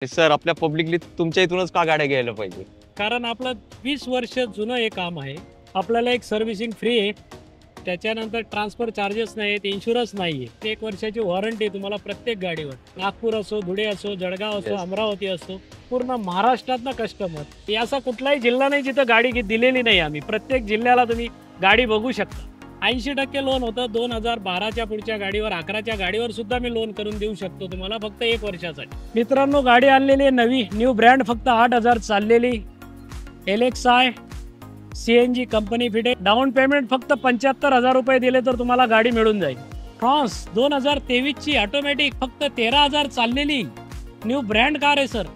Sir आपल्या publicly तुमच्या इथूनच का गाड्या घ्यायला पाहिजे? कारण आपलं 20 वर्ष जुनं हे काम आहे. आपल्याला एक सर्व्हिसिंग फ्री आहे. त्याच्यानंतर ट्रान्सफर चार्जेस नाहीत, इन्शुरन्स नाही आहे. 1 वर्षाची वॉरंटी तुम्हाला प्रत्येक गाडीवर. नागपूर असो, धुळे असो, जळगाव असो, Yes. अमरावती असो, पूर्ण महाराष्ट्रातनं कस्टमर. असा कुठलाही जिल्हा नाही जिथं गाडी दिलेली नाही आम्ही. प्रत्येक जिल्ह्याला तुम्ही गाडी बघू शकता. 80% लोन होतं 2012च्या पुढच्या गाडीवर, 11च्या गाडीवर सुद्धा मी लोन करून देऊ शकतो तुम्हाला फक्त 1 वर्षासाठी. मित्रांनो, गाडी आणलेली आहे नवी, न्यू ब्रँड, फक्त 8,000 चाललेली LXi CNG company fitted. Down payment फक्त 75,000 रुपये दिले तर तुम्हाला गाडी मिळून जाईल. फ्रान्स 2023ची ऑटोमॅटिक, फक्त 13,000 चाललेली न्यू ब्रँड कार आहे सर.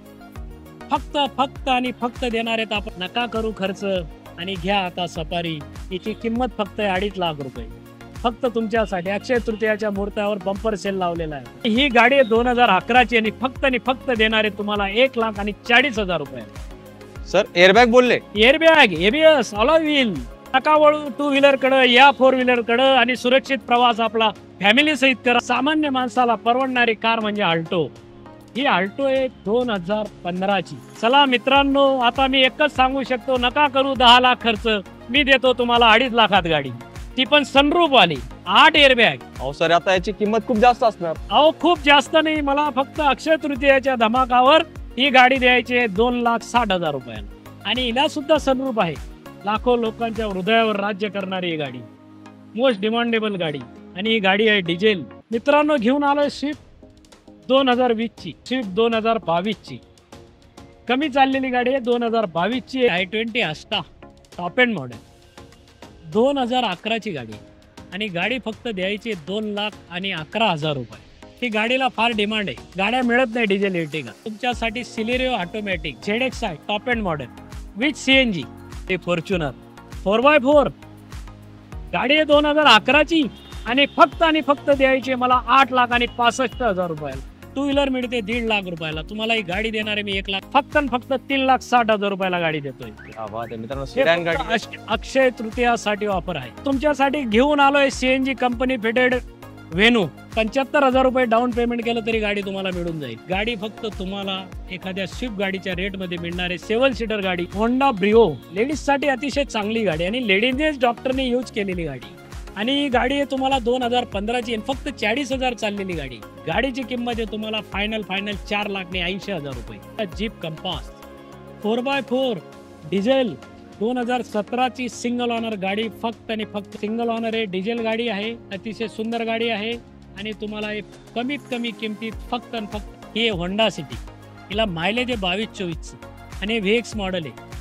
फक्त आणि फक्त देणार आहेत आपण. नका करू खर्च आणि घ्या आता सफारी. याची किंमत फक्त 2.5 लाख रुपये. फक्त तुमच्यासाठी अक्षय तृतीयाच्या मुहूर्तावर बंपर सेल लावलेला आहे. ही गाडी 2011ची आणि फक्त देणार आहे तुम्हाला 1,40,000 रुपये. सर एअरबॅग बोलले? Airbag, ABS, alloy wheel. नका वळू 2 व्हीलर कडे या 4 व्हीलर कडे आणि सुरक्षित प्रवास आपला फॅमिली सहित करा. सामान्य माणसाला परवडणारी कार म्हणजे अल्टो. ही अल्टो आहे 2015ची. चला मित्रांनो, आता मी एकच सांगू शकतो, नका करू 10 लाख खर्च. मी देतो तुम्हाला 2.5 लाखात गाडी, ती पण सनरूफ आली, 8 एअरबॅग. अहो सर आता याची किंमत खूप जास्त असणार. अहो खूप जास्त नाही, मला फक्त अक्षय तृतीयाच्या धमाकावर ही गाडी द्यायची आहे 2,60,000 रुपयाला. आणि हिला सुद्धा सनरूफ आहे. लाखो लोकांच्या हृदयावर राज्य करणारी ही गाडी, मोस्ट डिमांडेबल गाडी. आणि ही गाडी आहे डिझेल. मित्रांनो, घेऊन आलोय स्विफ्ट 2020ची, स्विफ्ट 2022ची. कमी चाललेली गाडी आहे, 2022ची i20 Asta top end model. 2011ची गाडी आणि गाडी फक्त द्यायची 2,11,000 रुपये. ही गाडीला फार डिमांड आहे. गाड्या मिळत नाही डिझेल इर्टिगा. तुमच्यासाठी Celerio automatic ZXi top end model with CNG. ते फॉर्च्युनर 4x4 गाडी आहे 2011ची आणि फक्त द्यायची मला 8,65,000 रुपयाला. 2 व्हीलर मिळते 1.5 लाख रुपयाला. तुम्हाला ही गाडी देणार आहे मी 1 लाख, फक्त 3,60,000 रुपयाला गाडी देतोय. क्या बात आहे मित्रांनो, सेडान गाडी अक्षय तृतीयासाठी ऑफर आहे. तुमच्यासाठी घेऊन आलोय CNG कंपनी फिटेड व्हेनू. 75,000 रुपये डाऊन पेमेंट केलं तरी गाडी तुम्हाला मिळून जाईल. गाडी फक्त तुम्हाला एखाद्या स्विफ्ट गाडीच्या रेटमध्ये मिळणार आहे. 7 सीटर गाडी, होंडा ब्रिओ. लेडीज साठी अतिशय चांगली गाडी आणि लेडीजनेच डॉक्टरने यूज केलेली गाडी. आणि ही गाडी आहे तुम्हाला 2015ची, फक्त 40,000 चाललेली गाडी. गाडीची किंमत आहे तुम्हाला फायनल 4,80,000 रुपये. जीप कंपास 4x4 डिझेल 2017ची सिंगल ऑनर गाडी, फक्त सिंगल ऑनर आहे. डिझेल गाडी आहे, अतिशय सुंदर गाडी आहे. आणि तुम्हाला कमीत कमी किमतीत फक्त ही आहे होंडा सिटी. हिला मायलेज आहे 22-24 आणि VX मॉडेल आहे.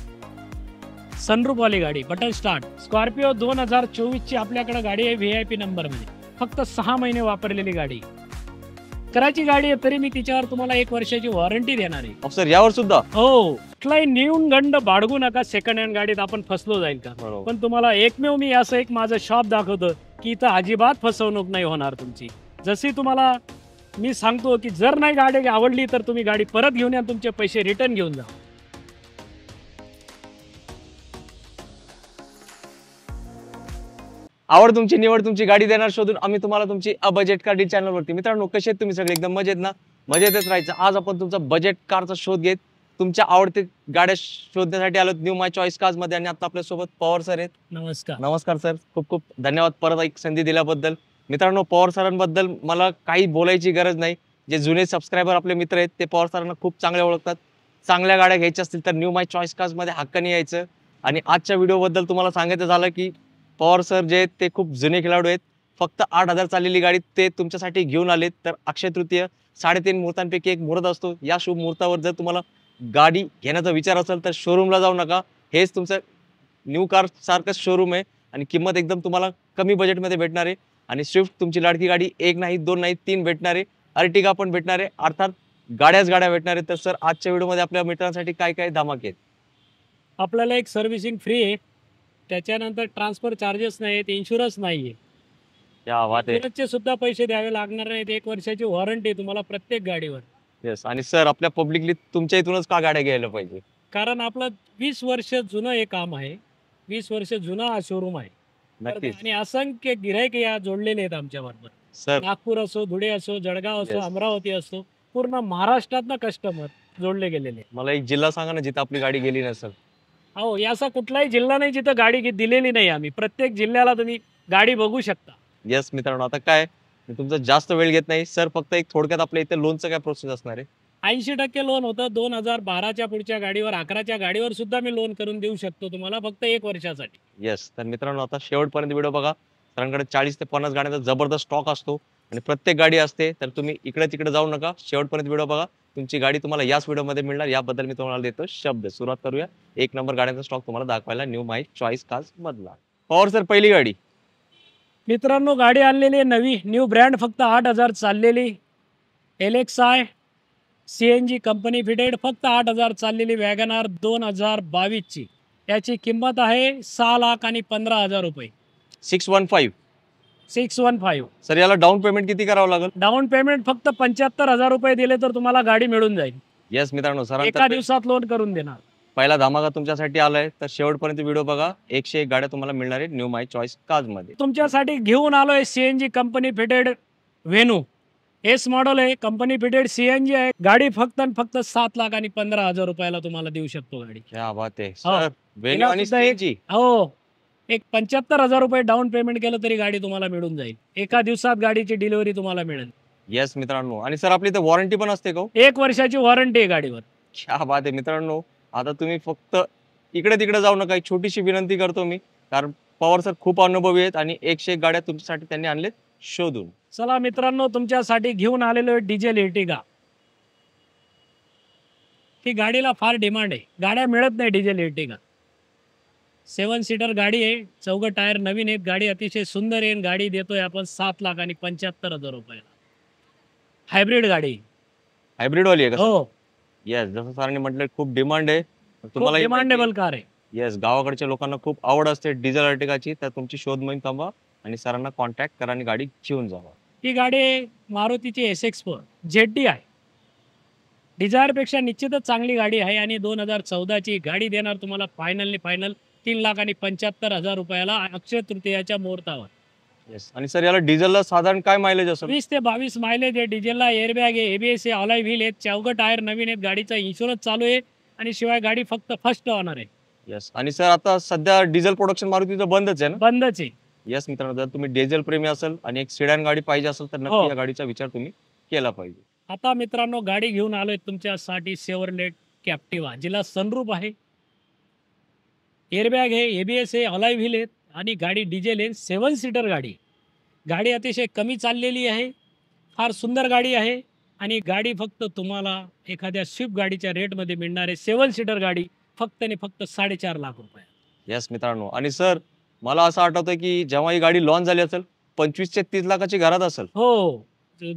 सनरूफ वाली गाडी, बटन स्टार्ट. स्कॉर्पिओ 2024ची आपल्याकडे गाडी आहे VIP नंबरमध्ये. फक्त 6 महिने वापरलेली गाडी. कराची गाडी आहे तरी मी तिच्यावर तुम्हाला 1 वर्षाची वॉरंटी देणार आहे. सर यावर सुद्धा? हो. कुठलाही नेऊन गंड बाळगू नका. सेकंड हँड गाडीत आपण फसलो जाईल का? पण तुम्हाला एकमेव मी असं एक माझं शॉप दाखवतो की इथं अजिबात फसवणूक नाही होणार तुमची. जशी तुम्हाला मी सांगतो की जर नाही गाडी आवडली तर तुम्ही गाडी परत घेऊन या, तुमचे पैसे रिटर्न घेऊन जा. आवड तुमची, निवड तुमची, गाडी देणार शोधून आम्ही तुम्हाला तुमची बजेट कार डील चॅनलवरती. मित्रांनो, कसे आहेत तुम्ही सगळे? एकदम मजेत ना? मजेतच राहायचं. आज आपण तुमचा बजेट कारचा शोध घेत तुमच्या आवडते गाड्या शोधण्यासाठी आलो न्यू माय चॉईस कार्स मध्ये. आणि आता आपल्या सोबत पवार सर आहेत. नमस्कार. नमस्कार सर, खूप खूप धन्यवाद परत एक संधी दिल्याबद्दल. मित्रांनो, पवार सरांबद्दल मला काही बोलायची गरज नाही. जे जुने सबस्क्रायबर आपले मित्र आहेत ते पवार सरांना खूप चांगले ओळखतात. चांगल्या गाड्या घ्यायच्या असतील तर न्यू माय चॉईस कार्स मध्ये हक्काने यायचं. आणि आजच्या व्हिडिओबद्दल तुम्हाला सांगायचं झालं की पवार सर जे आहेत ते खूप जुने खेळाडू आहेत. फक्त 8,000 चाललेली गाडी ते तुमच्यासाठी घेऊन आलेत. तर अक्षय तृतीय 3.5 मुहूर्तांपैकी एक मुहूर्त असतो. या शुभ मुहूर्तावर जर तुम्हाला गाडी घेण्याचा विचार असेल तर शोरूमला जाऊ नका. हेच तुमचं न्यू कार सारखंच शोरूम आहे आणि किंमत एकदम तुम्हाला कमी बजेटमध्ये भेटणार आहे. आणि स्विफ्ट तुमची लाडकी गाडी 1 नाही 2 नाही 3 भेटणार आहे. अर्टिगा पण भेटणार आहे. अर्थात गाड्या भेटणार आहेत. तर सर आजच्या व्हिडिओमध्ये आपल्या मित्रांसाठी काय काय धमाके आहेत? आपल्याला एक सर्व्हिसिंग फ्री आहे. त्याच्यानंतर ट्रान्सफर चार्जेस नाहीत, इन्शुरन्स नाही आहे. या बात आहे. इन्शुरन्सचे सुद्धा पैसे द्यावे लागणार नाहीत. 1 वर्षाची वॉरंटी तुम्हाला प्रत्येक गाडीवर. येस. आणि सर आपल्या पब्लिकली तुमच्या इथूनच का गाड्या घ्यायला पाहिजे? कारण आपलं 20 वर्ष जुनं हे काम आहे. 20 वर्ष जुना हा शोरूम आहे. नक्कीच आणि असंख्य गिऱ्हाईक या जोडलेले आहेत आमच्या बरोबर. सर. नागपूर असो, धुळे असो, जळगाव असो, Yes. अमरावती असो, पूर्ण महाराष्ट्रातनं कस्टमर. जोडले गेलेले. मला एक जिल्हा सांगा ना जिथे आपली गाडी गेली नसेल. हो, याचा कुठलाही जिल्हा नाही जिथं गाडी दिलेली नाही आम्ही. प्रत्येक जिल्ह्याला तुम्ही गाडी बघू शकता. येस मित्रांनो, आता काय मी तुमचा जास्त वेळ घेत नाही सर, फक्त एक थोडक्यात आपल्या इथे लोनचं काय प्रोसेस असणार आहे? 80% लोन होतं. 2012च्या पुढच्या गाडीवर, 11च्या गाडीवर सुद्धा मी लोन करून देऊ शकतो तुम्हाला, फक्त 1 वर्षासाठी. येस, तर मित्रांनो आता शेवटपर्यंत व्हिडिओ बघा. सरांकडे 40 ते 50 गाड्यांचा जबरदस्त स्टॉक असतो आणि प्रत्येक गाडी असते, तर तुम्ही इकडे तिकडे जाऊ नका, शेवटपर्यंत व्हिडिओ बघा. तुमची गाडी तुम्हाला याच व्हिडिओमध्ये मिळणार, याबद्दल मी तुम्हाला देतो शब्द. सुरुवात करूया. 1 नंबर गाड्यांचा स्टॉक तुम्हाला दाखवायला न्यू माय चॉईस कार्स मधला. पॉवर सर, पहिली गाडी मित्रांनो, गाडी आणलेली आहे नवी, न्यू ब्रँड, फक्त 8,000 चाललेली LXi CNG कंपनी फिटेड, फक्त 8,000 चाललेली वॅगनार 2022ची. याची किंमत आहे 6,15,000 रुपये. 615. 615. सर याला डाऊन पेमेंट किती करावं लागेल? डाऊन पेमेंट फक्त 75,000 रुपये दिले तर तुम्हाला गाडी मिळून जाईल. येस मित्रांनो, एका सरांचा दिवसात लोन करून देणार. पहिला धमाका तुमच्यासाठी आलाय, तर शेवटपर्यंत व्हिडिओ बघा. 101 गाड्या तुम्हाला मिळणार आहे न्यू माय चॉईस कार्स मध्ये. तुमच्यासाठी घेऊन आलोय CNG company fitted Venue. S model आहे, कंपनी फिटेड CNG आहे. गाडी फक्त आणि फक्त 7,15,000 रुपयाला तुम्हाला देऊ शकतो गाडी. क्या बात आहे हो. सर. वेन्यू तिला आणि सुद्धा एक- CNG. हो, एक 75,000 रुपये डाऊन पेमेंट केलं तरी गाडी तुम्हाला मिळून जाईल. एका दिवसात गाडीची डिलिव्हरी तुम्हाला मिळेल. येस मित्रांनो, आणि सर आपली इथे वॉरंटी पण असते का हो? 1 वर्षाची वॉरंटी आहे गाडीवर. क्या बात आहे मित्रांनो. आता तुम्ही फक्त इकडे तिकडे जाऊ नका, एक छोटीशी विनंती करतो मी, कारण पवार सर खूप अनुभवी आहेत आणि 101 गाड्या तुमच्यासाठी त्यांनी आणलेत शोधून. चला मित्रांनो, तुमच्यासाठी घेऊन आलेलो आहे डिझेल एर्टिगा. ही गाडीला फार डिमांड आहे, गाड्या मिळत नाही डिझेल एर्टिगा. 7 सीटर गाडी आहे, 4 टायर नवीन आहेत, गाडी अतिशय सुंदर आहे. गाडी देतोय आपण 7,75,000 रुपयाला. हायब्रिड गाडी. हायब्रिड वाली आहे का? हो, येस, जसं सरांनी म्हटलं खूप डिमांड आहे. खूप डिमांडेबल कार आहे. येस, गावाकडच्या लोकांना खूप आवड असते डिझेल अर्टिगाची, तर तुमची शोध मोहीम थांबवा आणि सरांना कॉन्टॅक्ट करा आणि गाडी घेऊन जावा. ही गाडी आहे मारुतीची SX4 ZD आहे. डिझायरपेक्षा निश्चितच चांगली गाडी आहे आणि 2014ची गाडी देणार तुम्हाला फायनल 3,75,000 रुपयाला अक्षय तृतीयाच्या मुहूर्तावर. येस, आणि सर याला डिझेलला साधारण काय मायलेज असेल? 20 ते 22 मायलेज आहे. डिझेलला एअरबॅग आहे, ABS आहे, अलॉय व्हील आहेत, 4 टायर नवीन आहेत, गाडीचा इन्शुरन्स चालू आहे आणि शिवाय गाडी फक्त फर्स्ट ऑनर आहे. येस, आणि सर आता सध्या डिझेल प्रोडक्शन मारुतीचं बंदच आहे ना? बंदच आहे. येस मित्रांनो, जर तुम्ही डिझेल प्रेमी असेल आणि एक सिडॅन गाडी पाहिजे असेल तर हो. नक्की या गाडीचा विचार तुम्ही केला पाहिजे. आता मित्रांनो, गाडी घेऊन आलोय तुमच्यासाठी शेव्हरलेट कॅप्टिवा, जिला सनरूफ आहे, एअरबॅग आहे, ABS आहे, अलॉय व्हील आहेत आणि गाडी डिझेल आहे. 7 सीटर गाडी. गाडी अतिशय कमी चाललेली आहे, फार सुंदर गाडी आहे आणि गाडी फक्त तुम्हाला एखाद्या स्विफ्ट गाडीच्या रेटमध्ये मिळणार आहे. 7 सीटर गाडी फक्त आणि फक्त 4.5 लाख रुपये. येस मित्रांनो, आणि सर मला असं आठवतंय की जेव्हा ही गाडी लॉन्च झाली असेल 25 ते 30 लाखाची घरात असेल. हो,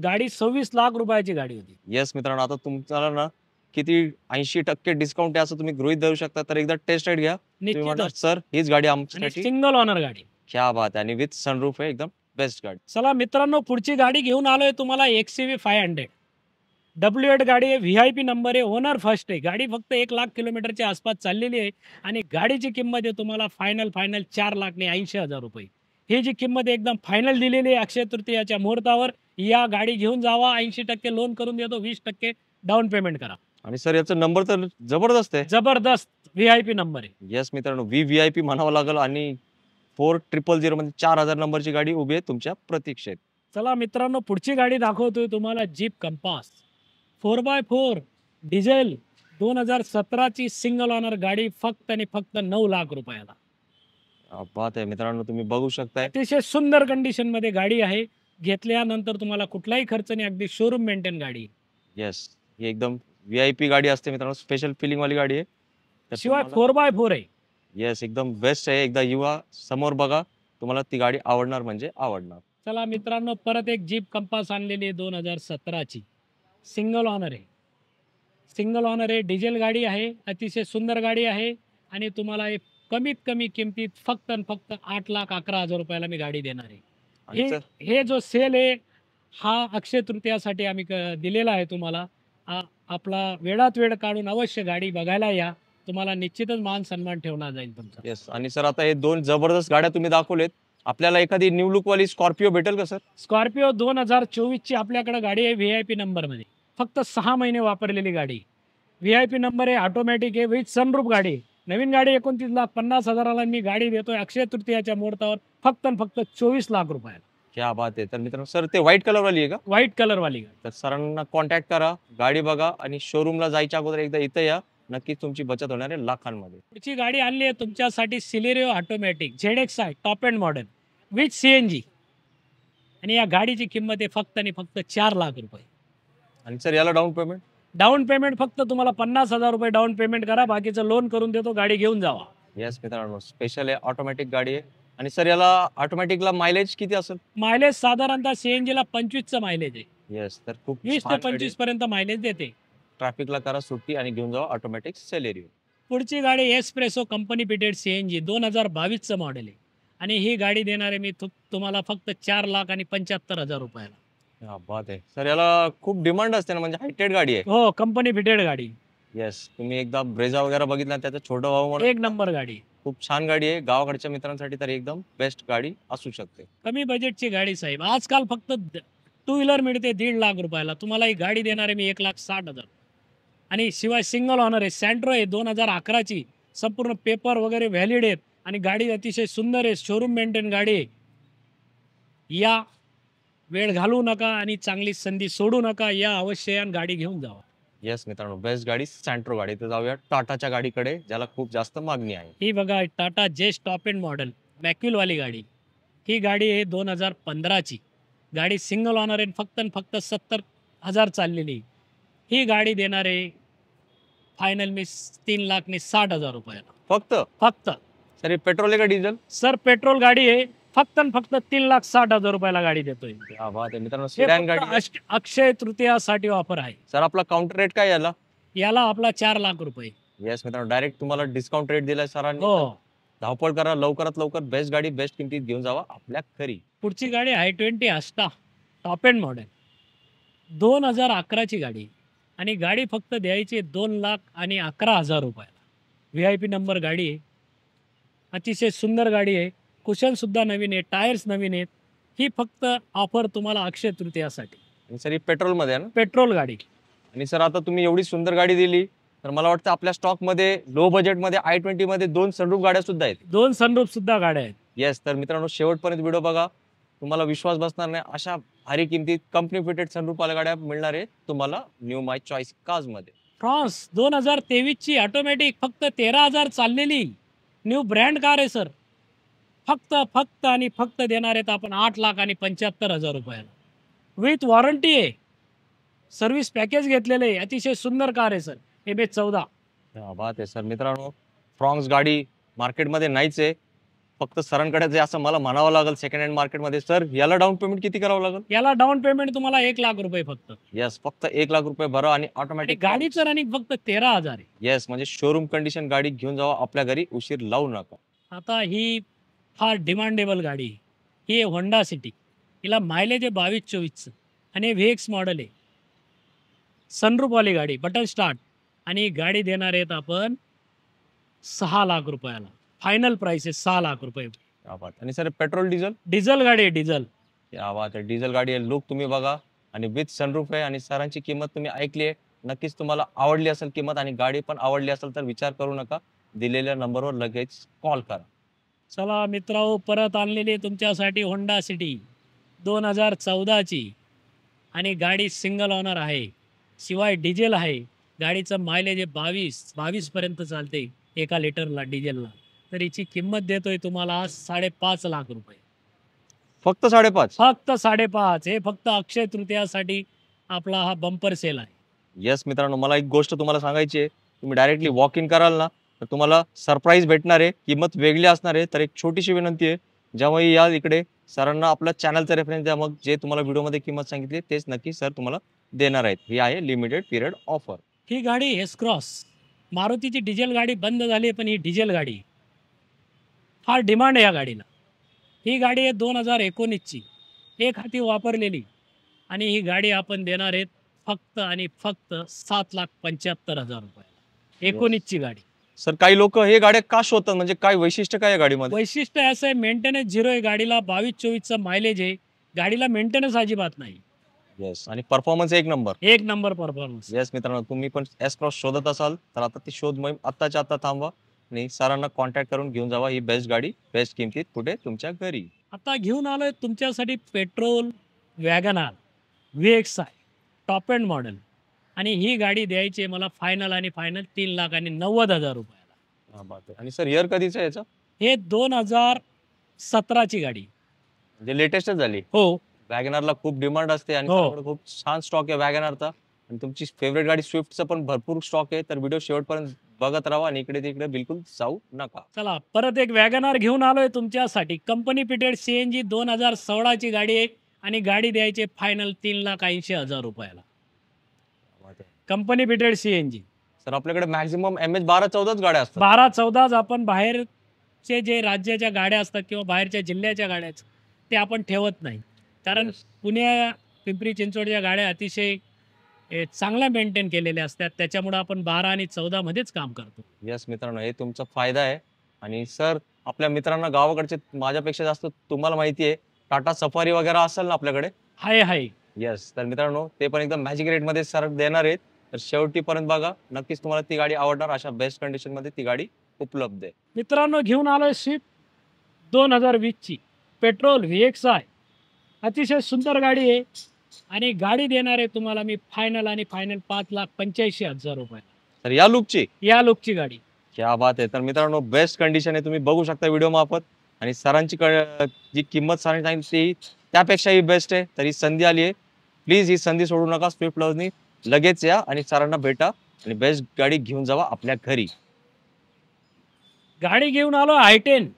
गाडी 26 लाख रुपयाची गाडी होती. येस मित्रांनो, आता तुमच्याला ना किती 80% डिस्काउंट आहे असं तुम्ही गृहीत धरू शकता. तर एकदा टेस्ट राईड घ्या. तुम्ही म्हणणार निश्चितच. सर हीच गाडी आणि आमच्यासाठी. सिंगल ऑनर गाडी. क्या बात आहे, आणि विथ सनरूफ आहे, एकदम बेस्ट गाडी. चला मित्रांनो, पुढची गाडी घेऊन आलोय तुम्हाला XCV 500. W8 गाडी आहे, VIP नंबर आहे, ओनर फर्स्ट आहे. गाडी फक्त 1 लाख किलोमीटरच्या आसपास चाललेली आहे आणि गाडीची किंमत आहे तुम्हाला फायनल 4,80,000 रुपये. ही जी किंमत आहे एकदम फायनल दिलेली आहे अक्षय तृतीयाच्या मुहूर्तावर. या गाडी घेऊन जावा, 80% लोन करून देतो, 20% डाऊन पेमेंट करा. आणि सर याचा नंबर तर जबरदस्त आहे. जबरदस्त VIP नंबर आहे. येस मित्रांनो, VIP म्हणावं लागेल आणि 4000 म्हणजे 4,000 नंबरची गाडी उभी आहे तुमच्या प्रतीक्षेत. चला मित्रांनो, पुढची गाडी दाखवतोय तुम्हाला जीप कंपास 4x4 डिझेल 2017ची सिंगल ऑनर गाडी, फक्त आणि फक्त 9 लाख रुपयाला. क्या बात आहे मित्रांनो, तुम्ही बघू शकताय. अतिशय सुंदर कंडिशन मध्ये गाडी आहे. घेतल्यानंतर तुम्हाला कुठलाही खर्च नाही, अगदी शोरूम मेंटेन गाडी. येस, ही एकदम VIP गाडी असते मित्रांनो, स्पेशल फिलिंग वाली गाडी आहे. तर शिवाय तुम्हाला- 4x4 आहे. येस, एकदम बेस्ट आहे. एकदा युवा समोर बघा, तुम्हाला ती गाडी आवडणार म्हणजे आवडणार. चला मित्रांनो, परत एक जीप कंपास आणलेली आहे 2017ची. सिंगल ऑनर आहे. सिंगल ऑनर आहे, डिझेल गाडी आहे, अतिशय सुंदर गाडी आहे आणि तुम्हाला एक कमीत कमी किमतीत फक्त आणि फक्त 8,11,000 रुपयाला मी गाडी देणार आहे. आणि हे सर हे जो सेल आहे हा अक्षय तृतीयासाठी आम्ही दिलेला आहे तुम्हाला. आपला वेळात वेळ काढून अवश्य गाडी बघायला या, तुम्हाला निश्चितच मान सन्मान ठेवला जाईल तुमचा. येस, आणि सर आता हे 2 जबरदस्त गाड्या तुम्ही दाखवलेत. आपल्याला एखादी न्यू लुक वाली स्कॉर्पिओ भेटेल का सर? स्कॉर्पिओ 2024ची आपल्याकडे गाडी आहे VIP नंबरमध्ये. फक्त 6 महिने वापरलेली गाडी. VIP नंबर आहे, ऑटोमॅटिक आहे, विथ सनरूफ गाडी आहे. नवीन गाडी 29,50,000ला मी गाडी देतोय अक्षय तृतीयाच्या मुहूर्तावर फक्त आणि फक्त 24 लाख रुपयाला. क्या बात आहे. तर मित्रांनो सर ते व्हाईट कलर वाली आहे का? व्हाईट कलर वाली गाडी. तर सरांना कॉन्टॅक्ट करा, गाडी बघा आणि शोरूमला जायच्या अगोदर एकदा इथं या. नक्कीच तुमची बचत होणार आहे लाखांमध्ये. पुढची गाडी आणली आहे तुमच्यासाठी Celerio automatic ZXi top end model with CNG आणि या गाडीची किंमत आहे फक्त आणि फक्त 4 लाख रुपये. आणि सर याला डाऊन पेमेंट? डाऊन पेमेंट फक्त तुम्हाला 50,000 रुपये डाऊन पेमेंट करा, बाकीचं लोन करून देतो, गाडी घेऊन जावा. येस मित्रांनो, स्पेशल आहे, ऑटोमॅटिक गाडी आहे. आणि सर याला ऑटोमॅटिकला मायलेज किती असेल? मायलेज साधारणतः CNG ला 25चं मायलेज आहे. येस, तर खूप 20 ते 25 पर्यंत मायलेज देते. ट्रॅफिकला करा सुट्टी आणि घेऊन जावा ऑटोमॅटिक सेलेरिओ. पुढची गाडी एस्प्रेसो कंपनी फिटेड CNG 2022चं मॉडेल आहे आणि ही गाडी देणार आहे मी तुम्हाला फक्त 4,75,000 रुपयाला. क्या बात आहे. सर याला खूप डिमांड असते ना, म्हणजे हायटेड गाडी आहे. हो, कंपनी फिटेड गाडी. येस, तुम्ही एकदा ब्रेझा वगैरे बघितला, त्याचा छोटा भाऊ म्हणून एक नंबर गाडी. खूप छान गाडी आहे. गावाकडच्या मित्रांसाठी तर एकदम बेस्ट गाडी असू शकते. कमी बजेटची गाडी साहेब. आजकाल फक्त 2 व्हीलर मिळते 1.5 लाख रुपयाला. तुम्हाला ही गाडी देणार आहे मी 1,60,000 आणि शिवाय सिंगल ऑनर आहे. सँट्रो आहे 2011ची, संपूर्ण पेपर वगैरे व्हॅलिड आहेत आणि गाडी अतिशय सुंदर आहे, शोरूम मेंटेन गाडी आहे. या, वेळ घालवू नका आणि चांगली संधी सोडू नका. या अवश्य आणि गाडी घेऊन जावा. येस मित्रांनो, बेस्ट गाडी सँट्रो गाडी. तर जाऊया टाटाच्या गाडीकडे, ज्याला खूप जास्त मागणी आहे. ही बघा टाटा जेस्ट टॉप एंड मॉडेल मॅक्युलवाली गाडी. ही गाडी आहे 2015ची. गाडी सिंगल ऑनर आहे, फक्त आणि फक्त 70,000 चाललेली. ही गाडी देणार आहे फायनल मी 3,60,000 रुपयाला. फक्त सर हे पेट्रोल आहे का डिझेल? सर पेट्रोल गाडी आहे, फक्त आणि फक्त 3,60,000 रुपयाला गाडी देतोय. क्या बात आहे मित्रांनो, सेडान गाडी. अक्षय तृतीयासाठी ऑफर आहे. सर आपला काउंटर रेट काय याला? याला आपला 4 लाख रुपये. येस मित्रांनो, डायरेक्ट तुम्हाला डिस्काउंट रेट दिलाय सरांनी. हो, धावपळ करा, लवकरात लवकर बेस्ट गाडी बेस्ट किमतीत घेऊन जावा आपल्या घरी. पुढची गाडी i20 Asta top end model 2011ची गाडी आणि गाडी फक्त द्यायची 2,11,000 रुपयाला. VIP नंबर गाडी आहे, अतिशय सुंदर गाडी आहे. कुशन सुद्धा नवीन आहे, टायर्स नवीन आहेत. ही फक्त ऑफर तुम्हाला अक्षय तृतीयासाठी. आणि सर ही पेट्रोल मध्ये आहे ना? पेट्रोल गाडी. आणि सर आता तुम्ही एवढी सुंदर गाडी दिली, तर मला वाटतं आपल्या स्टॉक मध्ये लो बजेट मध्ये i20 मध्ये 2 सनरूफ गाड्या सुद्धा आहेत. 2 सनरूफ सुद्धा गाड्या आहेत. येस, तर मित्रांनो शेवटपर्यंत व्हिडिओ बघा, तुम्हाला विश्वास बसणार नाही. अशा भारी किमतीत कंपनी फिटेड सनरूफ वाल्या गाड्या मिळणार आहे तुम्हाला न्यू माय चॉईस कार्स मध्ये. फ्रान्स 2023ची ऑटोमॅटिक फक्त 13,000 चाललेली न्यू ब्रँड कार आहे सर. फक्त आणि फक्त देणार आहेत आपण 8,75,000 रुपयाला. विथ वॉरंटी आहे, सर्व्हिस पॅकेज घेतलेलं आहे. अतिशय सुंदर कार आहे सर. MH14. क्या बात आहे सर. मित्रांनो फ्रॉन्स गाडी मार्केटमध्ये नाहीच आहे, फक्त सरांकडे जे असं मला म्हणावं लागेल सेकंड हँड मार्केटमध्ये. सर याला डाऊन पेमेंट किती करावं लागेल? याला डाऊन पेमेंट तुम्हाला 1 लाख रुपये फक्त. येस, फक्त 1 लाख रुपये भरा आणि ऑटोमॅटिक गाडीचं रनिंग फक्त 13,000 आहे. येस, म्हणजे शोरूम कंडिशन गाडी घेऊन जावा आपल्या घरी, उशीर लावू नका. आता ही फार डिमांडेबल गाडी आहे. ही आहे होंडा सिटी. हिला मायलेज आहे 22-24चं आणि VX मॉडेल आहे. सनरूफवाली गाडी, बटन स्टार्ट आणि गाडी देणार आहेत आपण 6 लाख रुपयाला. फायनल प्राइस आहे 6 लाख रुपये. क्या बात. आणि सर पेट्रोल डिझेल? डिझेल गाडी आहे, डिझेल. क्या बात आहे. डिझेल गाडी आहे, लुक तुम्ही बघा आणि विथ सनरूफ आहे. आणि सरांची किंमत तुम्ही ऐकली आहे, नक्कीच तुम्हाला आवडली असेल किंमत आणि गाडी पण आवडली असेल तर विचार करू नका, दिलेल्या नंबरवर लगेच कॉल करा. चला मित्रांनो, परत आणलेली तुमच्यासाठी होंडा सिटी 2014ची आणि गाडी सिंगल ऑनर आहे, शिवाय डिझेल आहे. गाडीचं मायलेज आहे 22 पर्यंत चालते 1 लिटरला डिझेलला. तर हिची किंमत देतोय तुम्हाला 5.5 लाख रुपये. फक्त 5.5? फक्त 5.5. हे फक्त अक्षय तृतीयासाठी आपला हा बंपर सेल आहे. येस मित्रांनो, मला एक गोष्ट तुम्हाला सांगायची आहे. तुम्ही डायरेक्टली वॉक इन कराल ना, तर तुम्हाला सरप्राईज भेटणार आहे, किंमत वेगळी असणार आहे. तर एक छोटीशी विनंती आहे, ज्यामुळे या इकडे सरांना आपल्या चॅनलचा रेफरन्स द्या. मग जे तुम्हाला व्हिडिओमध्ये किंमत सांगितली तेच नक्की सर तुम्हाला देणार आहेत. ही आहे लिमिटेड पिरियड ऑफर. ही गाडी S-क्रॉस, मारुतीची डिझेल गाडी बंद झाली, पण ही डिझेल गाडी फार डिमांड आहे या गाडीला. ही गाडी आहे 2019ची, एक हाती वापरलेली आणि ही गाडी आपण देणार आहेत फक्त आणि फक्त 7,75,000 रुपये. 19ची गाडी. सर काही लोक हे गाड्या का शोधतात, म्हणजे काय वैशिष्ट्य काय गाडीमध्ये? वैशिष्ट्य असं आहे, मेंटेनन्स 0 आहे गाडीला. 22-24चा मायलेज आहे. गाडीला मेंटेनन्स अजिबात नाही. येस, आणि परफॉर्मन्स एक नंबर. एक नंबर परफॉर्मन्स. येस मित्रांनो, तुम्ही पण एस क्रॉस शोधत असाल तर आता ती शोध मोहीम आत्ताच्या आता थांबवा आणि सरांना कॉन्टॅक्ट करून घेऊन जावा ही बेस्ट गाडी बेस्ट किमतीत कुठे तुमच्या घरी. आता घेऊन आलोय तुमच्यासाठी petrol WagonR VXI top end model, आणि ही गाडी द्यायची आहे मला फायनल आणि फायनल 3,90,000 रुपयाला. हा बात आहे. आणि सर इयर कधीचं आहे याचं? हे 2017ची गाडी. म्हणजे लेटेस्टच झाली. हो वॅगनारला खूप डिमांड असते आणि हो. सरांकडे खूप छान स्टॉक आहे वॅगनारचा. आणि तुमची फेवरेट गाडी स्विफ्टचा पण भरपूर स्टॉक आहे, तर व्हिडिओ शेवटपर्यंत बघत राहा आणि इकडे तिकडे बिलकुल जाऊ नका. चला परत एक वॅगनार घेऊन आलोय तुमच्यासाठी. कंपनी फिटेड CNG 2016ची गाडी आहे आणि गाडी द्यायची फायनल 3,80,000 रुपयाला. Company fitted CNG. सर आपल्याकडे मॅक्झिमम MH 12-14 गाड्या असतात. 12-14 आपण बाहेरचे जे राज्याच्या गाड्या असतात किंवा बाहेरच्या जिल्ह्याच्या गाड्या आहेत, ते आपण ठेवत नाही, कारण Yes. पुण्या पिंपरी चिंचवडच्या गाड्या अतिशय चांगल्या मेंटेन केलेल्या असतात, त्याच्यामुळे आपण 12 आणि 14 मध्येच काम करतो. येस मित्रांनो, हे तुमचा फायदा आहे. आणि सर आपल्या मित्रांना गावाकडचे माझ्यापेक्षा जास्त तुम्हाला माहिती आहे, टाटा सफारी वगैरे असेल ना आपल्याकडे. हाय येस, तर मित्रांनो ते पण एकदम मॅजिक रेट मध्ये सर देणार आहेत, तर शेवटीपर्यंत बघा, नक्कीच तुम्हाला ती गाडी आवडणार. अशा बेस्ट कंडिशन मध्ये ती गाडी उपलब्ध आहे. मित्रांनो घेऊन आलोय स्विफ्ट 2020ची पेट्रोल VXI. अतिशय सुंदर गाडी आहे आणि गाडी देणार आहे तुम्हाला मी फायनल आणि फायनल 5,85,000 रुपये. तर या लुकची या लुकची गाडी. क्या बात आहे. तर मित्रांनो बेस्ट कंडिशन आहे, तुम्ही बघू शकता व्हिडिओ मार्फत. आणि सरांची जी किंमत सांगितली त्यापेक्षाही बेस्ट आहे. तर ही संधी आली आहे, प्लीज ही संधी सोडू नका. स्विफ्ट लव्हरनी लगेच या आणि सरांना भेटा आणि बेस्ट गाडी घेऊन जावा आपल्या घरी. गाडी घेऊन आलो I10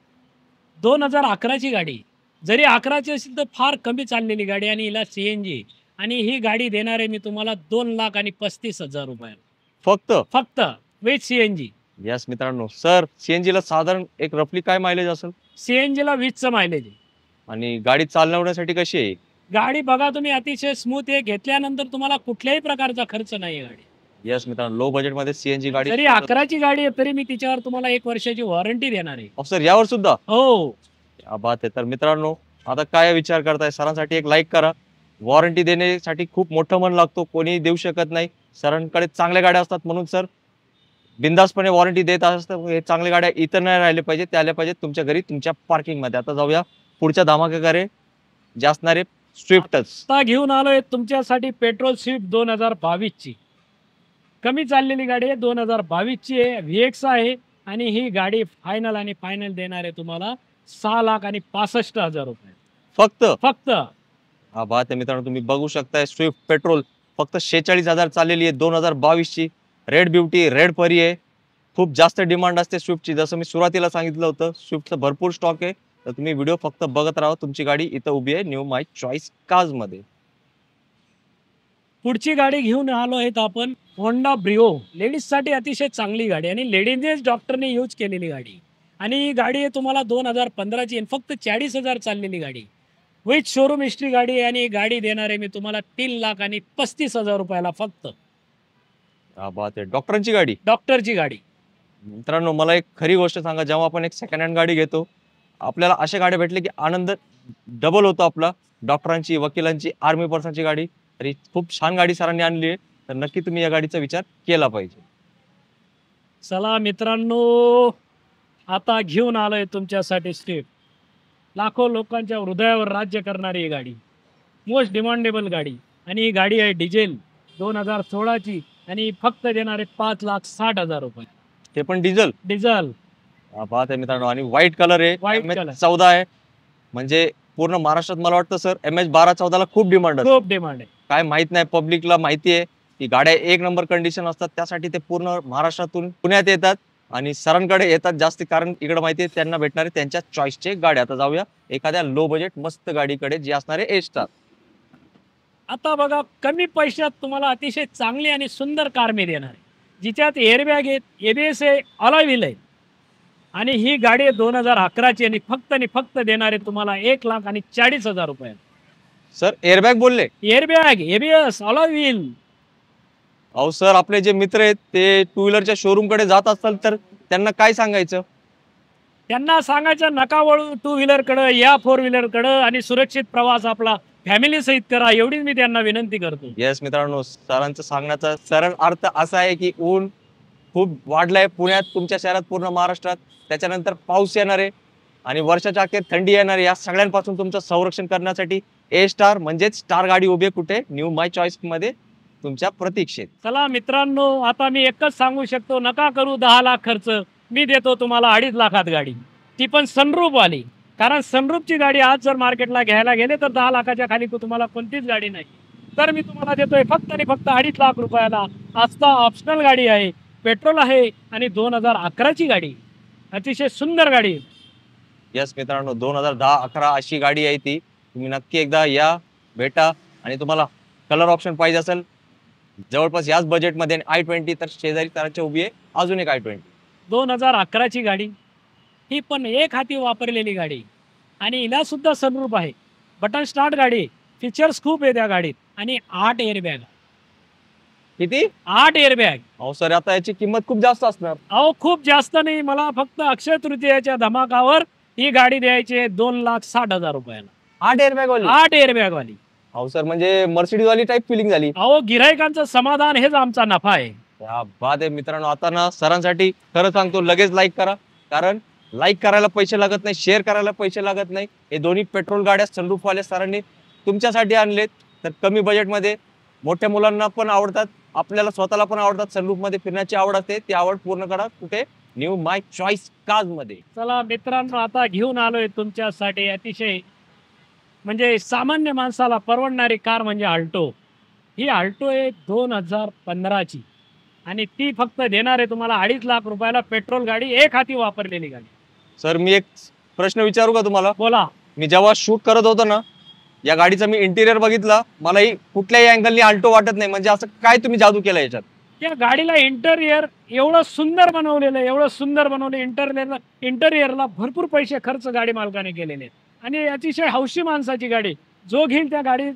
2011ची गाडी. जरी 11ची असेल तर फार कमी चाललेली गाडी आणि हिला CNG, आणि ही गाडी देणार आहे मी तुम्हाला 2,35,000 रुपये फक्त विथ CNG. यस मित्रांनो, सर CNG ला साधारण एक रफली काय मायलेज असेल? CNG ला 20चं मायलेज आहे. आणि गाडी चालवण्यासाठी कशी आहे? गाडी बघा तुम्ही, अतिशय स्मूथ आहे. घेतल्यानंतर तुम्हाला कुठल्याही प्रकारचा खर्च नाही गाडी. यस मित्रांनो, लो बजेट मध्ये CNG गाडी. जरी 11ची गाडी आहे तरी मी तिच्यावर तुम्हाला 1 वर्षाची वॉरंटी देणार आहे. सर यावर सुद्धा? हो. क्या बात आहे. तर मित्रांनो आता काय विचार करताय, सरांसाठी एक लाईक करा. वॉरंटी देण्यासाठी खूप मोठं मन लागतो, कोणी देऊ शकत नाही. सरांकडे चांगल्या गाड्या असतात म्हणून सर बिंदासपणे वॉरंटी देत असतात. हे चांगल्या गाड्या इतर नाही राहिले पाहिजे, त्या आल्या पाहिजेत तुमच्या घरी, तुमच्या पार्किंग मध्ये. आता जाऊया पुढच्या धमाकेकडे, जे असणारे स्विफ्टच. आता घेऊन आलोय तुमच्यासाठी पेट्रोल स्विफ्ट 2022ची. कमी चाललेली गाडी आहे, 2022ची आहे, VXI आहे. आणि ही गाडी फायनल आणि फायनल देणार आहे तुम्हाला 6,65,000 रुपये फक्त. हा बात आहे मित्रांनो, तुम्ही बघू शकताय स्विफ्ट पेट्रोल फक्त 46,000 चाललेली आहे 2022ची. रेड ब्युटी, रेड परी आहे. खूप जास्त डिमांड असते स्विफ्टची, जसं मी सुरुवातीला सांगितलं होतं. स्विफ्टचा भरपूर स्टॉक आहे, तर तुम्ही व्हिडिओ फक्त बघत राहा. तुमची गाडी इथं उभी आहे न्यू माय चॉईस कार्स मध्ये. पुढची गाडी घेऊन आलो आहेत आपण होंडा ब्रिओ. लेडीजसाठी अतिशय चांगली गाडी आणि लेडीजनेच डॉक्टरने यूज केलेली गाडी. आणि ही गाडी आहे तुम्हाला 2015ची आणि फक्त 40,000 चाललेली गाडी. विथ शोरूम हिस्ट्री गाडी आहे आणि ही गाडी देणार आहे मी तुम्हाला 3,35,000 रुपयाला फक्त. हा बात आहे. डॉक्टरांची गाडी? डॉक्टरची गाडी. मित्रांनो मला एक खरी गोष्ट सांगा, जेव्हा आपण एक सेकंड हँड गाडी घेतो, आपल्याला अशा गाड्या भेटल्या की आनंद डबल होतो आपला. डॉक्टरांची, वकिलांची, आर्मी पर्सनची गाडी, तरी खूप छान गाडी सरांनी आणली आहे, तर नक्की तुम्ही या गाडीचा विचार केला पाहिजे. चला मित्रांनो, आता घेऊन आलोय तुमच्यासाठी स्विफ्ट. लाखो लोकांच्या हृदयावर राज्य करणारी ही गाडी, मोस्ट डिमांडेबल गाडी. आणि ही गाडी आहे डिझेल 2016ची आणि फक्त देणारे 5,60,000 रुपये. ते पण डिझेल? डिझेल. बात आहे मित्रांनो. आणि व्हाईट कलर आहे, व्हाईट कलर 14 आहे. म्हणजे पूर्ण महाराष्ट्रात मला वाटतं सर MH 12-14 ला खूप डिमांड आहे. खूप डिमांड आहे. काय माहित नाही पब्लिकला माहिती आहे की गाड्या एक नंबर कंडिशन असतात, त्यासाठी ते पूर्ण महाराष्ट्रातून पुण्यात येतात आणि सरांकडे येतात जास्त, कारण इकडे माहिती आहे त्यांना भेटणारे त्यांच्या चॉईसचे गाड्या. आता जाऊया एखाद्या लो बजेट मस्त गाडीकडे, जे असणारे A-स्टार. आता बघा, कमी पैशात तुम्हाला अतिशय चांगली आणि सुंदर कार मी देणार आहे, जिच्यात एअरबॅग आहेत, ABS आहे, अलॉय व्हील आहे. आणि ही गाडी 2011ची आणि फक्त देणार आहे तुम्हाला 1,40,000 रुपये. सर एअरबॅग बोलले? Airbag, ABS, alloy wheel. अहो सर, आपले जे मित्र आहेत ते टू व्हीलरच्या शोरूम कडे जात असतात, तर त्यांना काय सांगायचं? त्यांना सांगायचं नका वळू टू व्हीलर कडे, या 4 व्हीलर कडे आणि सुरक्षित प्रवास आपला फॅमिली सहित करा, एवढीच मी त्यांना विनंती करतो. येस मित्रांनो, सरांचं सांगण्याचा सरळ अर्थ असा आहे की ऊन खूप वाढलंय पुण्यात, तुमच्या शहरात, पूर्ण महाराष्ट्रात. त्याच्यानंतर पाऊस येणार आहे आणि वर्षाच्या अखेर थंडी येणार आहे. या सगळ्यांपासून तुमचं संरक्षण करण्यासाठी ए स्टार म्हणजेच स्टार गाडी उभी आहे कुठे, न्यू माय चॉईस मध्ये तुमच्या प्रतीक्षेत. चला मित्रांनो, आता मी एकच सांगू शकतो, नका करू 10 लाख खर्च, मी देतो तुम्हाला 2.5 लाखात गाडी, ती पण सनरूफ वाली. कारण सनरूफची गाडी आज जर मार्केटला घ्यायला गेले तर 10 लाखाच्या खाली तुम्हाला कोणतीच गाडी नाही. तर मी तुम्हाला देतोय फक्त आणि फक्त 2.5 लाख रुपयाला. आस्था ऑप्शनल गाडी आहे, पेट्रोल आहे आणि 2011ची गाडी, अतिशय सुंदर गाडी. यस मित्रांनो, 2010-11 अशी गाडी आहे ती. तुम्ही नक्की एकदा या, भेटा. आणि तुम्हाला कलर ऑप्शन पाहिजे असेल जवळपास याच बजेटमध्ये i20, तर शेजारी सरांची उभी आहे अजून एक i20. 2011ची गाडी, ही पण एक हाती वापरलेली गाडी आणि हिला सुद्धा सनरूफ आहे, बटन स्टार्ट गाडी, फीचर्स खूप आहे त्या गाडीत आणि 8 एअरबॅग. किती? 8 एअरबॅग. अहो सर, आता याची किंमत खूप जास्त असणार. अहो खूप जास्त नाही, मला फक्त अक्षय तृतीयेच्या धमाकावर ही गाडी द्यायची 2,60,000 रुपयाला. 8 एअरबॅग वाली? 8 एअरबॅग वाली. अहो सर, म्हणजे मर्सिडीज वाली टाइप फिलिंग झाली. अहो गिरायकांचं समाधान हेच आमचा नफा आहे. या बाद आहे मित्रांनो. आता ना सरांसाठी खरं सांगतो, लगेच लाईक करा. कारण लाईक करायला पैसे लागत नाही, शेअर करायला पैसे लागत नाही. हे दोन्ही पेट्रोल गाड्या सनरूफ वाल्या सरांनी तुमच्यासाठी आणलेत. तर कमी बजेटमध्ये मोठ्या मुलांना पण आवडतात, आपल्याला स्वतःला पण आवडतात. सनरूफ मध्ये फिरण्याची आवड असते, ती आवड पूर्ण करा कुठे, न्यू माय चॉईस कार्स मध्ये. चला मित्रांनो, आता घेऊन आलोय तुमच्यासाठी अतिशय म्हणजे सामान्य माणसाला परवडणारी कार म्हणजे अल्टो. ही अल्टो आहे 2015ची आणि ती फक्त देणार आहे तुम्हाला 2.5 लाख रुपयाला. पेट्रोल गाडी, एक हाती वापरलेली गाडी. सर, मी एक प्रश्न विचारू का तुम्हाला? बोला. मी जेव्हा शूट करत होतो ना, या गाडीचा मी इंटिरियर बघितला, मलाही कुठल्याही अँगलनी अल्टो वाटत नाही. म्हणजे असं काय तुम्ही जादू केलं याच्यात? त्या गाडीला इंटेरियर एवढं सुंदर बनवलेलं, एवढं सुंदर बनवलं. इंटेरियरला भरपूर पैसे खर्च गाडी मालकाने केलेले आहेत आणि अतिशय हौशी माणसाची गाडी. जो घेईल त्या गाडी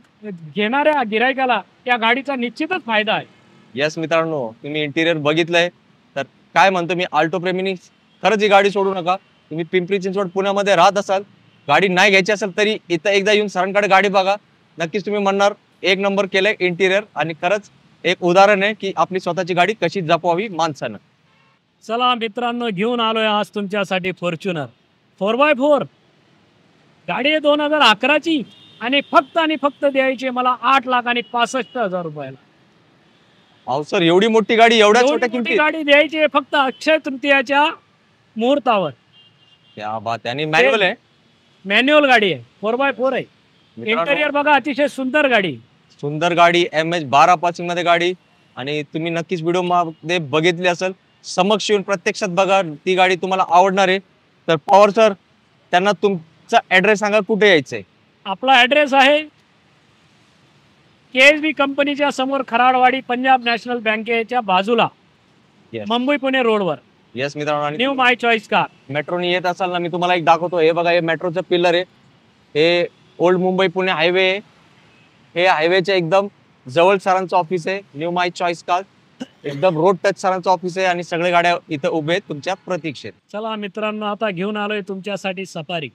घेणाऱ्या गिरायकाला या गाडीचा निश्चितच फायदा आहे. यस मित्रांनो, तुम्ही इंटिरियर बघितलंय तर काय म्हणतो मी, अल्टो प्रेमीनी खरंच ही गाडी सोडू नका. तुम्ही पिंपरी चिंचवड पुण्यामध्ये राहत असाल, गाडी नाही घ्यायची असेल तरी इथं एकदा येऊन सरांकडे गाडी बघा. नक्कीच तुम्ही म्हणणार एक नंबर केलंय इंटिरियर. आणि खरंच एक उदाहरण आहे की आपली स्वतःची गाडी कशी जपवावी माणसानं. चला मित्रांनो, घेऊन आलोय आज तुमच्यासाठी फॉर्च्युनर 4x4 गाडी आहे 2011ची आणि फक्त द्यायची मला 8,65,000 रुपयाला. अहो सर, एवढी मोठी गाडी एवढ्या छोट्या किमतीत? गाडी द्यायची फक्त अक्षय तृतीयाच्या मुहूर्तावर. क्या बात. आणि मॅन्युअल आहे? मॅन्युअल गाडी आहे, 4x4 आहे. इंटेरियर बघा, अतिशय सुंदर गाडी. सुंदर गाडी, MH12 पासिंग मध्ये गाडी. आणि तुम्ही नक्कीच व्हिडिओ मध्ये बघितली असेल, समक्ष येऊन प्रत्यक्षात बघा, ती गाडी तुम्हाला आवडणार आहे. तर पवार सर, त्यांना तुमचा ऍड्रेस सांगा, कुठे यायचंय? आपला ऍड्रेस आहे KSB कंपनीच्या समोर, खराडवाडी, पंजाब नॅशनल बँकेच्या बाजूला, मुंबई पुणे रोडवर. येस मित्रांनो, न्यू माय चॉईस कार. मेट्रोने येत असाल ना, मी तुम्हाला एक दाखवतो. हे बघा, हे मेट्रोचं पिल्लर आहे. हे ओल्ड मुंबई पुणे हायवे आहे. हे हायवेच्या एकदम जवळ सरांचं ऑफिस आहे, न्यू माय चॉईस कार. एकदम रोड टच सरांचं ऑफिस आहे आणि सगळे गाड्या इथं उभे आहेत तुमच्या प्रतीक्षेत. चला मित्रांनो, आता घेऊन आलोय तुमच्यासाठी सफारी.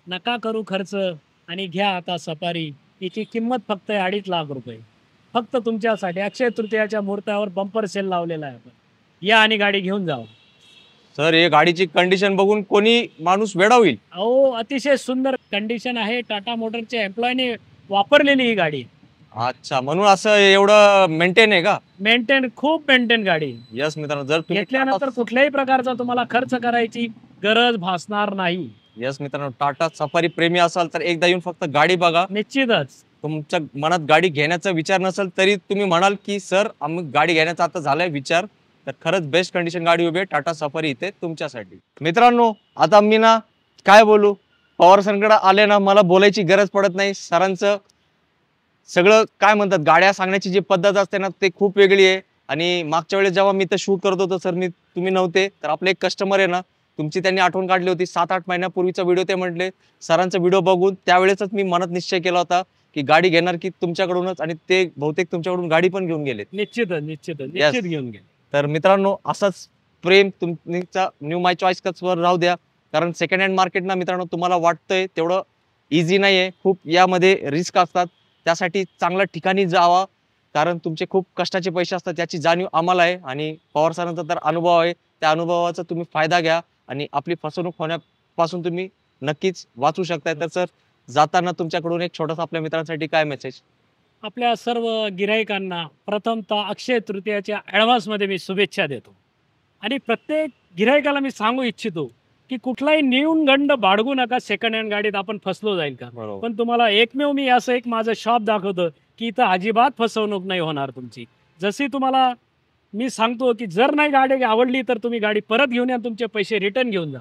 नका करू खर्च आणि घ्या आता सफारी. याची किंमत फक्त 2.5 लाख रुपये. फक्त तुमच्यासाठी अक्षय तृतीयाच्या मुहूर्तावर बंपर सेल लावलेला आहे. या आणि गाडी घेऊन जावा. सर, हे गाडीची कंडिशन बघून कोणी माणूस वेडा होईल. अहो, अतिशय सुंदर कंडिशन आहे. टाटा मोटरच्या एम्प्लॉयने वापरलेली ही गाडी. अच्छा, म्हणून असं एवढं मेंटेन आहे का? मेंटेन, खूप मेंटेन गाडी. यस मित्रांनो, जर घेतल्यानंतर कुठल्याही प्रकारचा तुम्हाला खर्च करायची गरज भासणार नाही. यस मित्रांनो, टाटा सफारी प्रेमी असाल तर एकदा येऊन फक्त गाडी बघा. निश्चितच तुमच्या मनात गाडी घेण्याचा विचार नसेल तरी तुम्ही म्हणाल की सर, आम्ही गाडी घेण्याचा आता झालाय विचार, तर खरंच बेस्ट कंडिशन गाडी उभी आहे टाटा सफारी इथे तुमच्यासाठी. मित्रांनो, आता मी ना काय बोलू, पवार सरांकडे आले ना, मला बोलायची गरज पडत नाही. सरांचं सगळं काय म्हणतात, गाड्या सांगण्याची जी पद्धत असते ना, ते खूप वेगळी आहे. आणि मागच्या वेळेस जेव्हा मी तर शूट करत होतो सर, तुम्ही नव्हते, तर आपले एक कस्टमर आहे ना, तुमची त्यांनी आठवण काढली होती. 7-8 महिन्यापूर्वीचा व्हिडिओ ते म्हटले, सरांचा व्हिडिओ बघून त्यावेळेसच मी मनात निश्चय केला होता की गाडी घेणार की तुमच्याकडूनच. आणि ते बहुतेक तुमच्याकडून गाडी पण घेऊन गेले. निश्चित घेऊन गेले. तर मित्रांनो, असाच प्रेम तुमचा न्यू माय चॉईस वर राहू द्या. कारण सेकंड हँड मार्केट ना मित्रांनो, तुम्हाला वाटतंय तेवढं इझी नाही आहे, खूप यामध्ये रिस्क असतात. त्यासाठी चांगल्या ठिकाणी जावा, कारण तुमचे खूप कष्टाचे पैसे असतात याची जाणीव आम्हाला आहे आणि पवार सरांचा तर अनुभव आहे. त्या अनुभवाचा तुम्ही फायदा घ्या आणि आपली फसवणूक होण्यापासून तुम्ही नक्कीच वाचू शकताय. तर सर, जाताना तुमच्याकडून एक छोटासा आपल्या मित्रांसाठी काय मेसेज? आपल्या सर्व गिराईकांना प्रथमतः अक्षय तृतीयाच्या ॲडव्हान्समध्ये मी शुभेच्छा देतो आणि प्रत्येक गिराईकाला मी सांगू इच्छितो की कुठलाही न्यूनगंड बाळगू नका. सेकंड हँड गाडीत आपण फसलो जाईल का, बरोबर. पण तुम्हाला एकमेव मी असं एक माझं शॉप दाखवतो की इथं अजिबात फसवणूक नाही होणार तुमची. जशी तुम्हाला मी सांगतो की जर नाही गाडी आवडली तर तुम्ही गाडी परत घेऊन या, तुमचे पैसे रिटर्न घेऊन जा.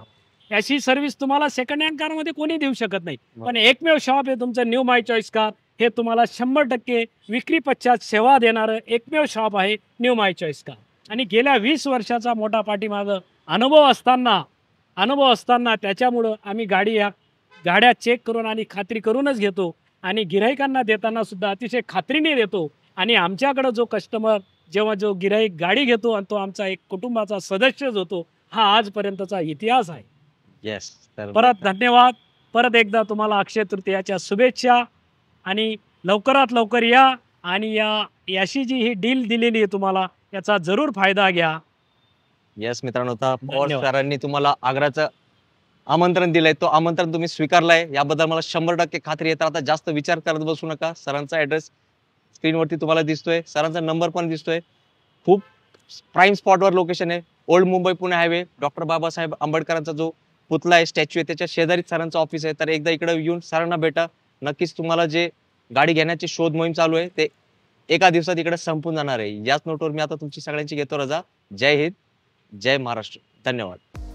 अशी सर्व्हिस तुम्हाला सेकंड हँड कारमध्ये कोणी देऊ शकत नाही. पण एकमेव शॉप आहे तुमचं न्यू माय चॉईस कार. हे तुम्हाला 100% विक्री पश्चात सेवा देणारं एकमेव शॉप आहे न्यू माय चॉईस कार. आणि गेल्या 20 वर्षाचा मोठा पाठीमागं अनुभव असताना त्याच्यामुळं आम्ही गाड्या चेक करून आणि खात्री करूनच घेतो आणि गिराईकांना देताना सुद्धा अतिशय खात्रीने देतो. आणि आमच्याकडं जो कस्टमर जेव्हा जो गिराईक गाडी घेतो आणि तो आमचा एक कुटुंबाचा सदस्यच होतो, हा आजपर्यंतचा इतिहास आहे. येस. तर परत धन्यवाद. परत एकदा तुम्हाला अक्षय तृतीयाच्या शुभेच्छा आणि लवकरात लवकर या आणि याशी जी ही डील दिलेली आहे तुम्हाला याचा जरूर फायदा घ्या. येस मित्रांनो, आता पवार धन्यवाद. सरांनी तुम्हाला आग्राचं आमंत्रण दिलंय, तो आमंत्रण तुम्ही स्वीकारलाय याबद्दल मला 100% खात्री आहे. तर आता जास्त विचार करत बसू नका. सरांचा ऍड्रेस स्क्रीनवरती तुम्हाला दिसतोय, सरांचा नंबर पण दिसतोय. खूप प्राईम स्पॉटवर लोकेशन आहे. Old Mumbai Pune highway, doctor Babasaheb आंबेडकरांचा जो पुतळा आहे, स्टॅच्यू आहे, त्याच्या शेजारीच सरांचं ऑफिस आहे. तर एकदा इकडे येऊन सरांना भेटा. नक्कीच तुम्हाला जे गाडी घेण्याची शोध मोहीम चालू आहे ते एका दिवसात इकडे संपून जाणार आहे. याच नोटवर मी आता तुमची सगळ्यांची घेतो रजा. जय हिंद, जय महाराष्ट्र. धन्यवाद.